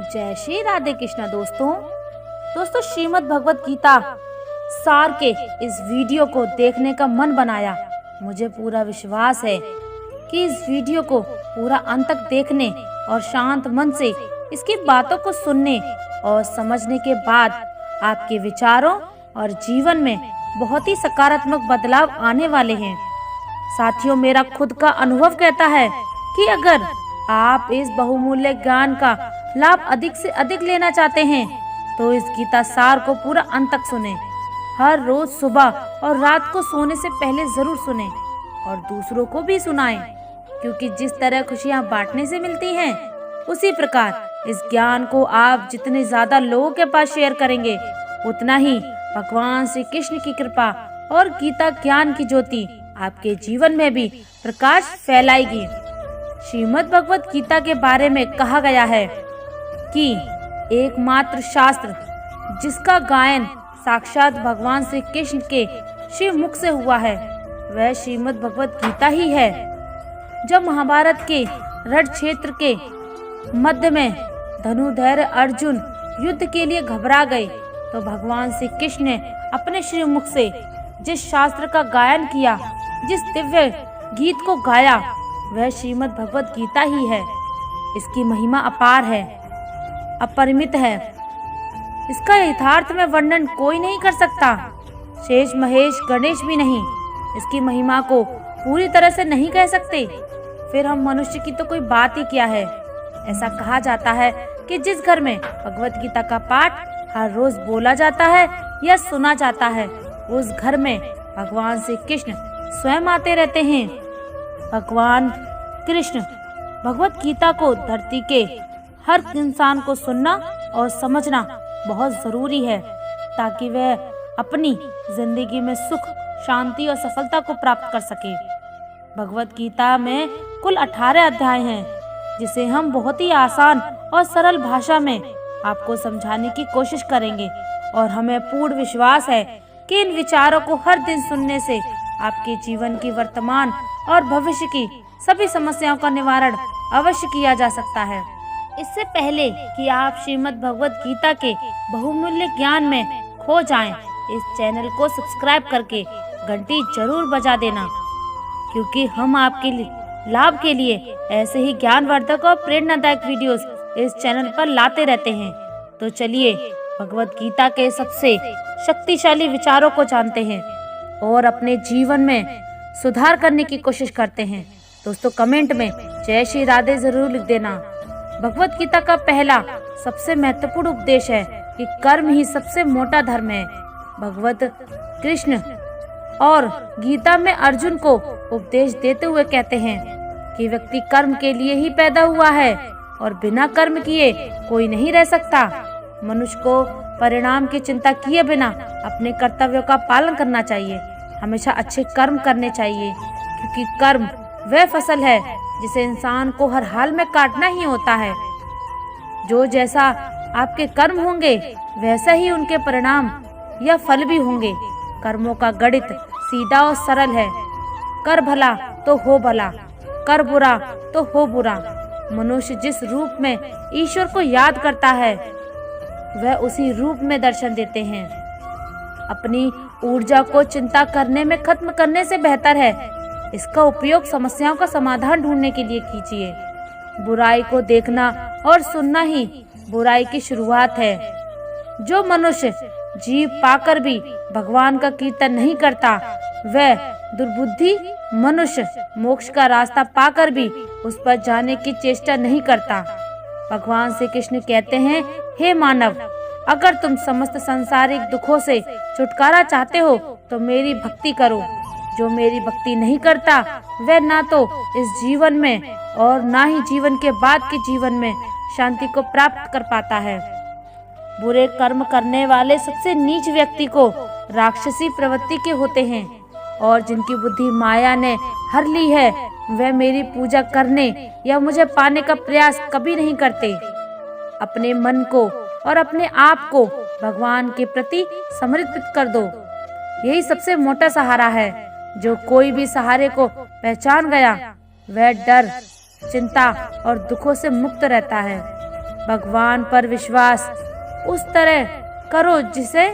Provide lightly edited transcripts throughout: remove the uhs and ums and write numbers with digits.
जय श्री राधे कृष्णा। दोस्तों श्रीमद् भगवत गीता सार के इस वीडियो को देखने का मन बनाया। मुझे पूरा विश्वास है कि इस वीडियो को पूरा अंत तक देखने और शांत मन से इसकी बातों को सुनने और समझने के बाद आपके विचारों और जीवन में बहुत ही सकारात्मक बदलाव आने वाले हैं। साथियों, मेरा खुद का अनुभव कहता है कि अगर आप इस बहुमूल्य ज्ञान का लाभ अधिक से अधिक लेना चाहते हैं तो इस गीता सार को पूरा अंत तक सुने। हर रोज सुबह और रात को सोने से पहले जरूर सुने और दूसरों को भी सुनाएं, क्योंकि जिस तरह खुशियां बांटने से मिलती हैं उसी प्रकार इस ज्ञान को आप जितने ज्यादा लोगों के पास शेयर करेंगे उतना ही भगवान श्री कृष्ण की कृपा और गीता ज्ञान की ज्योति आपके जीवन में भी प्रकाश फैलाएगी। श्रीमद् भगवत गीता के बारे में कहा गया है कि एकमात्र शास्त्र जिसका गायन साक्षात भगवान श्री कृष्ण के श्री मुख से हुआ है वह श्रीमद् भगवत गीता ही है। जब महाभारत के रण क्षेत्र के मध्य में धनुर्धर अर्जुन युद्ध के लिए घबरा गए तो भगवान श्री कृष्ण ने अपने श्री मुख से जिस शास्त्र का गायन किया, जिस दिव्य गीत को गाया, वह श्रीमद् भगवत गीता ही है। इसकी महिमा अपार है, अपरिमित है। इसका यथार्थ में वर्णन कोई नहीं कर सकता, शेष महेश गणेश भी नहीं। इसकी महिमा को पूरी तरह से नहीं कह सकते, फिर हम मनुष्य की तो कोई बात ही क्या है। ऐसा कहा जाता है कि जिस घर में भगवत गीता का पाठ हर रोज बोला जाता है या सुना जाता है उस घर में भगवान श्री कृष्ण स्वयं आते रहते हैं। भगवान कृष्ण भगवत गीता को धरती के हर इंसान को सुनना और समझना बहुत जरूरी है ताकि वह अपनी जिंदगी में सुख, शांति और सफलता को प्राप्त कर सके। भगवत गीता में कुल 18 अध्याय हैं, जिसे हम बहुत ही आसान और सरल भाषा में आपको समझाने की कोशिश करेंगे और हमें पूर्ण विश्वास है कि इन विचारों को हर दिन सुनने से आपके जीवन की वर्तमान और भविष्य की सभी समस्याओं का निवारण अवश्य किया जा सकता है। इससे पहले कि आप श्रीमद् भगवत गीता के बहुमूल्य ज्ञान में खो जाएं, इस चैनल को सब्सक्राइब करके घंटी जरूर बजा देना, क्योंकि हम आपके लाभ के लिए ऐसे ही ज्ञानवर्धक और प्रेरणादायक वीडियोस इस चैनल पर लाते रहते हैं। तो चलिए भगवत गीता के सबसे शक्तिशाली विचारों को जानते हैं और अपने जीवन में सुधार करने की कोशिश करते हैं। दोस्तों, कमेंट में जय श्री राधे जरूर लिख देना। भगवत गीता का पहला सबसे महत्वपूर्ण उपदेश है कि कर्म ही सबसे मोटा धर्म है। भगवत कृष्ण और गीता में अर्जुन को उपदेश देते हुए कहते हैं कि व्यक्ति कर्म के लिए ही पैदा हुआ है और बिना कर्म किए कोई नहीं रह सकता। मनुष्य को परिणाम की चिंता किए बिना अपने कर्तव्यों का पालन करना चाहिए। हमेशा अच्छे कर्म करने चाहिए, क्योंकि कर्म वह फसल है जिसे इंसान को हर हाल में काटना ही होता है। जो जैसा आपके कर्म होंगे वैसा ही उनके परिणाम या फल भी होंगे। कर्मों का गणित सीधा और सरल है। कर भला तो हो भला, कर बुरा तो हो बुरा। मनुष्य जिस रूप में ईश्वर को याद करता है वह उसी रूप में दर्शन देते हैं। अपनी ऊर्जा को चिंता करने में खत्म करने से बेहतर है इसका उपयोग समस्याओं का समाधान ढूंढने के लिए कीजिए। बुराई को देखना और सुनना ही बुराई की शुरुआत है। जो मनुष्य जीव पाकर भी भगवान का कीर्तन नहीं करता वह दुर्बुद्धि मनुष्य मोक्ष का रास्ता पाकर भी उस पर जाने की चेष्टा नहीं करता। भगवान श्री कृष्ण कहते हैं, हे मानव, अगर तुम समस्त सांसारिक दुखों से छुटकारा चाहते हो तो मेरी भक्ति करो। जो मेरी भक्ति नहीं करता वह ना तो इस जीवन में और ना ही जीवन के बाद के जीवन में शांति को प्राप्त कर पाता है। बुरे कर्म करने वाले सबसे नीच व्यक्ति को राक्षसी प्रवृत्ति के होते हैं और जिनकी बुद्धि माया ने हर ली है वह मेरी पूजा करने या मुझे पाने का प्रयास कभी नहीं करते। अपने मन को और अपने आप को भगवान के प्रति समर्पित कर दो। यही सबसे मोटा सहारा है। जो कोई भी सहारे को पहचान गया वह डर, चिंता और दुखों से मुक्त रहता है। भगवान पर विश्वास उस तरह करो जिसे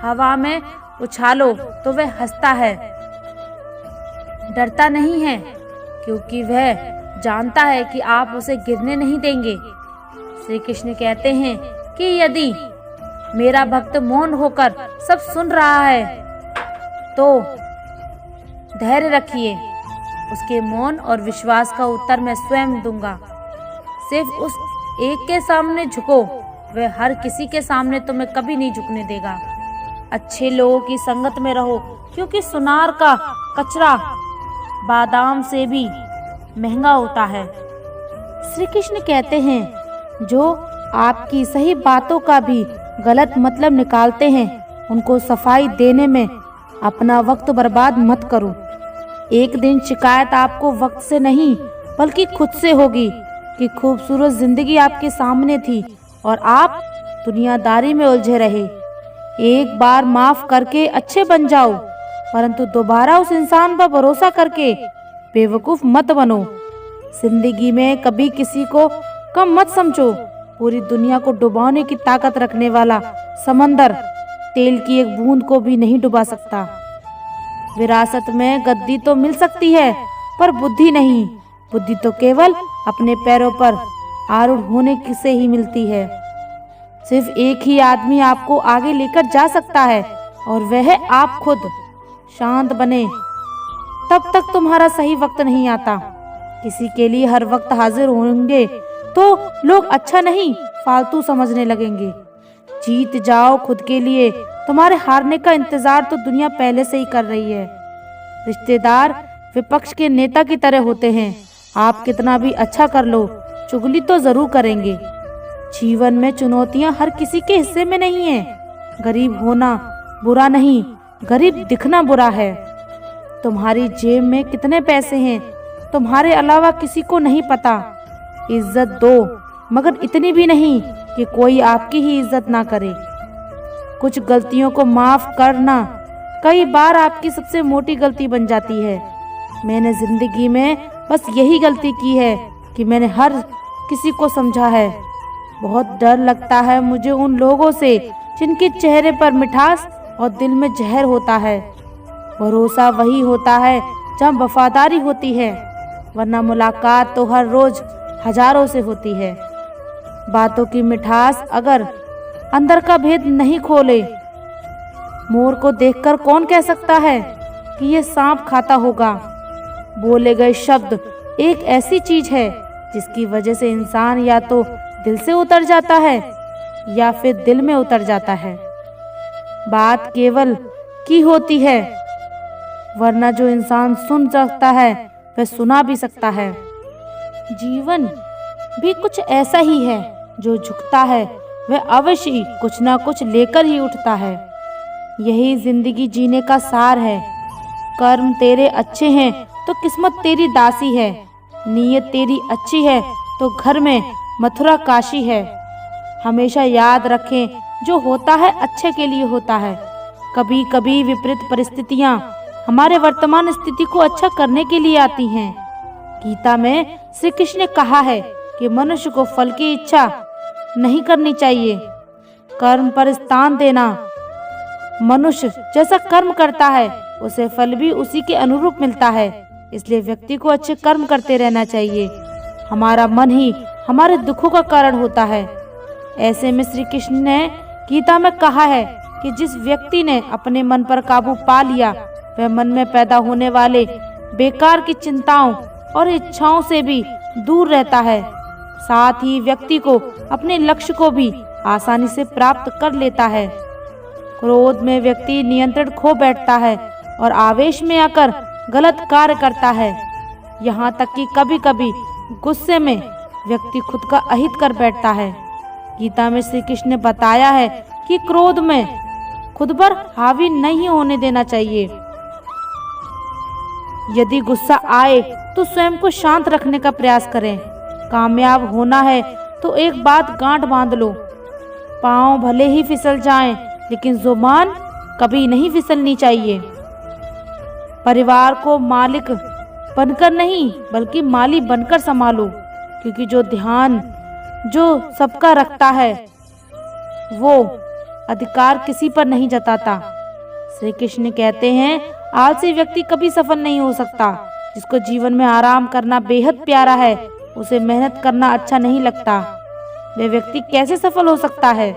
हवा में उछालो तो वह हंसता है, डरता नहीं है, क्योंकि वह जानता है कि आप उसे गिरने नहीं देंगे। श्री कृष्ण कहते हैं कि यदि मेरा भक्त मौन होकर सब सुन रहा है तो धैर्य रखिए, उसके मौन और विश्वास का उत्तर मैं स्वयं दूंगा। सिर्फ उस एक के सामने झुको, वह हर किसी के सामने तुम्हें कभी नहीं झुकने देगा। अच्छे लोगों की संगत में रहो, क्योंकि सुनार का कचरा बादाम से भी महंगा होता है। श्री कृष्ण कहते हैं जो आपकी सही बातों का भी गलत मतलब निकालते हैं, उनको सफाई देने में अपना वक्त बर्बाद मत करो। एक दिन शिकायत आपको वक्त से नहीं बल्कि खुद से होगी कि खूबसूरत जिंदगी आपके सामने थी और आप दुनियादारी में उलझे रहे। एक बार माफ करके अच्छे बन जाओ, परंतु दोबारा उस इंसान पर भरोसा करके बेवकूफ मत बनो। जिंदगी में कभी किसी को कम मत समझो। पूरी दुनिया को डुबाने की ताकत रखने वाला समंदर तेल की एक बूंद को भी नहीं डुबा सकता। विरासत में गद्दी तो मिल सकती है, पर बुद्धि नहीं। बुद्धि तो केवल अपने पैरों पर आरूढ़ होने से ही मिलती है। सिर्फ एक ही आदमी आपको आगे लेकर जा सकता है और वह है आप खुद। शांत बने, तब तक तुम्हारा सही वक्त नहीं आता। किसी के लिए हर वक्त हाजिर होंगे तो लोग अच्छा नहीं फालतू समझने लगेंगे। जीत जाओ खुद के लिए, तुम्हारे हारने का इंतजार तो दुनिया पहले से ही कर रही है। रिश्तेदार विपक्ष के नेता की तरह होते हैं, आप कितना भी अच्छा कर लो चुगली तो जरूर करेंगे। जीवन में चुनौतियां हर किसी के हिस्से में नहीं है। गरीब होना बुरा नहीं, गरीब दिखना बुरा है। तुम्हारी जेब में कितने पैसे हैं तुम्हारे अलावा किसी को नहीं पता। इज्जत दो, मगर इतनी भी नहीं कि कोई आपकी ही इज्जत ना करे। कुछ गलतियों को माफ करना कई बार आपकी सबसे मोटी गलती बन जाती है। मैंने जिंदगी में बस यही गलती की है कि मैंने हर किसी को समझा है। बहुत डर लगता है मुझे उन लोगों से जिनके चेहरे पर मिठास और दिल में जहर होता है। भरोसा वही होता है जब वफादारी होती है, वरना मुलाकात तो हर रोज हजारों से होती है। बातों की मिठास अगर अंदर का भेद नहीं खोले, मोर को देखकर कौन कह सकता है कि ये सांप खाता होगा। बोले गए शब्द एक ऐसी चीज है जिसकी वजह से इंसान या तो दिल से उतर जाता है या फिर दिल में उतर जाता है। बात केवल की होती है, वरना जो इंसान सुन सकता है वह सुना भी सकता है। जीवन भी कुछ ऐसा ही है, जो झुकता है वह अवश्य ही कुछ ना कुछ लेकर ही उठता है। यही जिंदगी जीने का सार है। कर्म तेरे अच्छे हैं तो किस्मत तेरी दासी है। नीयत तेरी अच्छी है तो घर में मथुरा काशी है। हमेशा याद रखें, जो होता है अच्छे के लिए होता है। कभी कभी विपरीत परिस्थितियां हमारे वर्तमान स्थिति को अच्छा करने के लिए आती हैं। गीता में श्री कृष्ण ने कहा है कि मनुष्य को फल की इच्छा नहीं करनी चाहिए, कर्म पर स्थान देना। मनुष्य जैसा कर्म करता है उसे फल भी उसी के अनुरूप मिलता है। इसलिए व्यक्ति को अच्छे कर्म करते रहना चाहिए। हमारा मन ही हमारे दुखों का कारण होता है। ऐसे में श्री कृष्ण ने गीता में कहा है कि जिस व्यक्ति ने अपने मन पर काबू पा लिया, वह मन में पैदा होने वाले बेकार की चिंताओं और इच्छाओं से भी दूर रहता है। साथ ही व्यक्ति को अपने लक्ष्य को भी आसानी से प्राप्त कर लेता है। क्रोध में व्यक्ति नियंत्रण खो बैठता है और आवेश में आकर गलत कार्य करता है। यहाँ तक कि कभी कभी गुस्से में व्यक्ति खुद का अहित कर बैठता है। गीता में श्री कृष्ण ने बताया है कि क्रोध में खुद पर हावी नहीं होने देना चाहिए। यदि गुस्सा आए तो स्वयं को शांत रखने का प्रयास करें। कामयाब होना है तो एक बात गांठ बांध लो, पांव भले ही फिसल जाएं, लेकिन जुबान कभी नहीं फिसलनी चाहिए। परिवार को मालिक बनकर नहीं बल्कि माली बनकर संभालो, क्योंकि जो ध्यान जो सबका रखता है वो अधिकार किसी पर नहीं जताता। श्री कृष्ण कहते हैं आलसी व्यक्ति कभी सफल नहीं हो सकता। जिसको जीवन में आराम करना बेहद प्यारा है उसे मेहनत करना अच्छा नहीं लगता। वह व्यक्ति कैसे सफल हो सकता है?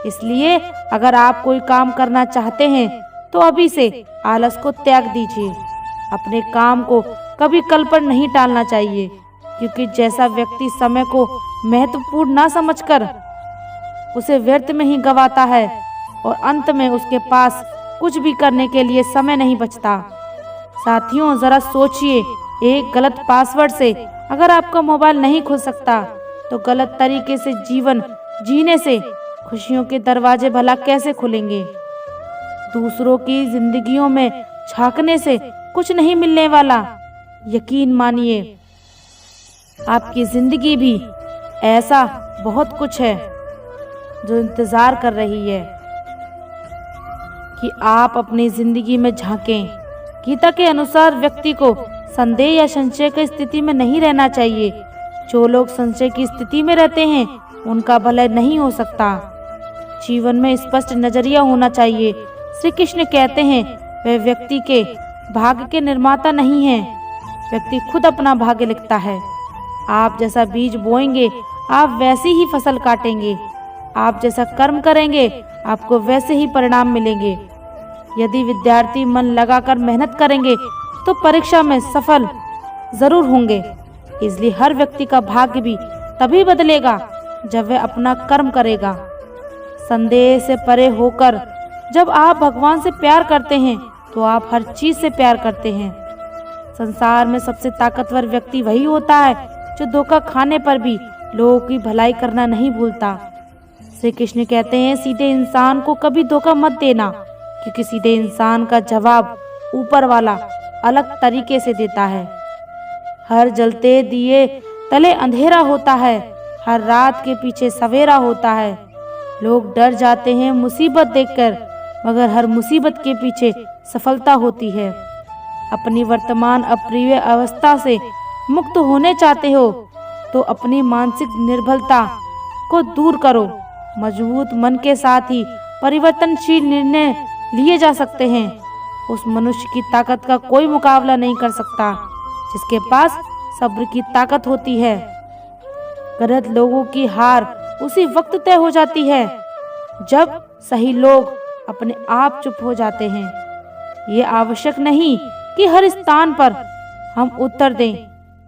इसलिए अगर आप कोई काम करना चाहते हैं तो अभी से आलस को त्याग दीजिए। अपने काम को कभी कल पर नहीं टालना चाहिए, क्योंकि जैसा व्यक्ति समय को महत्वपूर्ण ना समझकर उसे व्यर्थ में ही गंवाता है और अंत में उसके पास कुछ भी करने के लिए समय नहीं बचता। साथियों, जरा सोचिए, एक गलत पासवर्ड से अगर आपका मोबाइल नहीं खुल सकता तो गलत तरीके से जीवन जीने से खुशियों के दरवाजे भला कैसे खुलेंगे? दूसरों की जिंदगियों में झांकने से कुछ नहीं मिलने वाला। यकीन मानिए, आपकी जिंदगी भी ऐसा बहुत कुछ है जो इंतजार कर रही है कि आप अपनी जिंदगी में झांकें। गीता के अनुसार व्यक्ति को संदेह या संशय की स्थिति में नहीं रहना चाहिए। जो लोग संशय की स्थिति में रहते हैं उनका भला नहीं हो सकता। जीवन में स्पष्ट नजरिया होना चाहिए। श्री कृष्ण कहते हैं वह व्यक्ति के भाग्य के निर्माता नहीं है, व्यक्ति खुद अपना भाग्य लिखता है। आप जैसा बीज बोएंगे आप वैसी ही फसल काटेंगे। आप जैसा कर्म करेंगे आपको वैसे ही परिणाम मिलेंगे। यदि विद्यार्थी मन लगाकर मेहनत करेंगे तो परीक्षा में सफल जरूर होंगे। इसलिए हर व्यक्ति का भाग्य भी तभी बदलेगा जब वह अपना कर्म करेगा। संदेह से परे होकर जब आप भगवान से प्यार करते हैं तो आप हर चीज से प्यार करते हैं। संसार में सबसे ताकतवर व्यक्ति वही होता है जो धोखा खाने पर भी लोगों की भलाई करना नहीं भूलता। श्री कृष्ण कहते हैं सीधे इंसान को कभी धोखा मत देना, क्योंकि सीधे इंसान का जवाब ऊपर वाला अलग तरीके से देता है। हर जलते दिए तले अंधेरा होता है, हर रात के पीछे सवेरा होता है। लोग डर जाते हैं मुसीबत देखकर, मगर हर मुसीबत के पीछे सफलता होती है। अपनी वर्तमान अप्रिय अवस्था से मुक्त होने चाहते हो तो अपनी मानसिक निर्बलता को दूर करो। मजबूत मन के साथ ही परिवर्तनशील निर्णय लिए जा सकते हैं। उस मनुष्य की ताकत का कोई मुकाबला नहीं कर सकता जिसके पास सब्र की ताकत होती है। गलत लोगों की हार उसी वक्त तय हो जाती है जब सही लोग अपने आप चुप हो जाते हैं। ये आवश्यक नहीं कि हर स्थान पर हम उत्तर दें।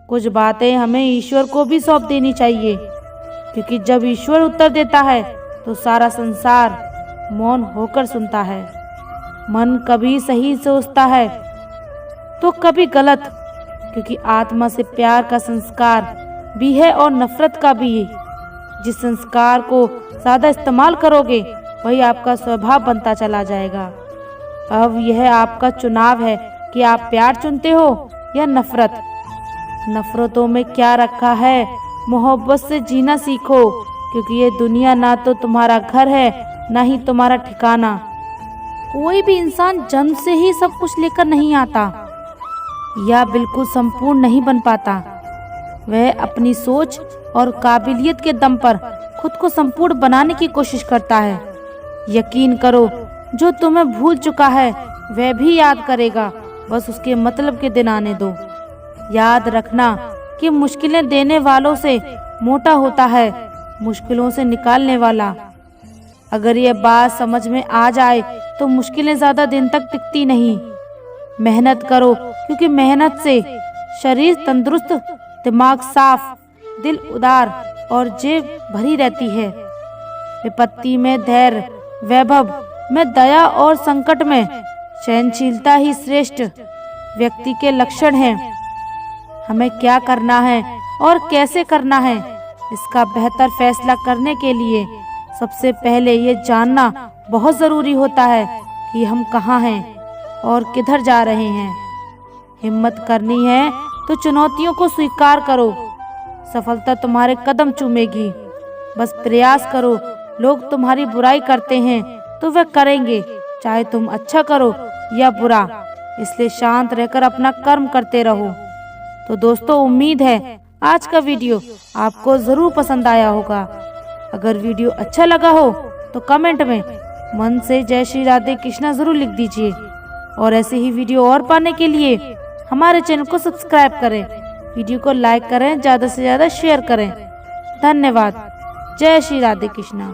कुछ बातें हमें ईश्वर को भी सौंप देनी चाहिए, क्योंकि जब ईश्वर उत्तर देता है तो सारा संसार मौन होकर सुनता है। मन कभी सही सोचता है तो कभी गलत, क्योंकि आत्मा से प्यार का संस्कार भी है और नफरत का भी। जिस संस्कार को ज्यादा इस्तेमाल करोगे वही आपका स्वभाव बनता चला जाएगा। अब यह आपका चुनाव है कि आप प्यार चुनते हो या नफरत। नफरतों में क्या रखा है, मोहब्बत से जीना सीखो, क्योंकि ये दुनिया ना तो तुम्हारा घर है ना ही तुम्हारा ठिकाना। कोई भी इंसान जन्म से ही सब कुछ लेकर नहीं आता या बिल्कुल संपूर्ण नहीं बन पाता। वह अपनी सोच और काबिलियत के दम पर खुद को संपूर्ण बनाने की कोशिश करता है। यकीन करो, जो तुम्हें भूल चुका है वह भी याद करेगा, बस उसके मतलब के दिन आने दो। याद रखना कि मुश्किलें देने वालों से मोटा होता है मुश्किलों से निकालने वाला। अगर ये बात समझ में आ जाए तो मुश्किलें ज्यादा दिन तक टिकती नहीं। मेहनत करो, क्योंकि मेहनत से शरीर तंदुरुस्त, दिमाग साफ, दिल उदार और जेब भरी रहती है। विपत्ति में धैर्य, वैभव में दया और संकट में सहनशीलता ही श्रेष्ठ व्यक्ति के लक्षण हैं। हमें क्या करना है और कैसे करना है, इसका बेहतर फैसला करने के लिए सबसे पहले ये जानना बहुत जरूरी होता है कि हम कहाँ हैं और किधर जा रहे हैं। हिम्मत करनी है तो चुनौतियों को स्वीकार करो, सफलता तुम्हारे कदम चूमेगी। बस प्रयास करो। लोग तुम्हारी बुराई करते हैं तो वह करेंगे, चाहे तुम अच्छा करो या बुरा। इसलिए शांत रहकर अपना कर्म करते रहो। तो दोस्तों, उम्मीद है आज का वीडियो आपको ज़रूर पसंद आया होगा। अगर वीडियो अच्छा लगा हो तो कमेंट में मन से जय श्री राधे कृष्णा ज़रूर लिख दीजिए। और ऐसे ही वीडियो और पाने के लिए हमारे चैनल को सब्सक्राइब करें, वीडियो को लाइक करें, ज़्यादा से ज़्यादा शेयर करें। धन्यवाद। जय श्री राधे कृष्णा।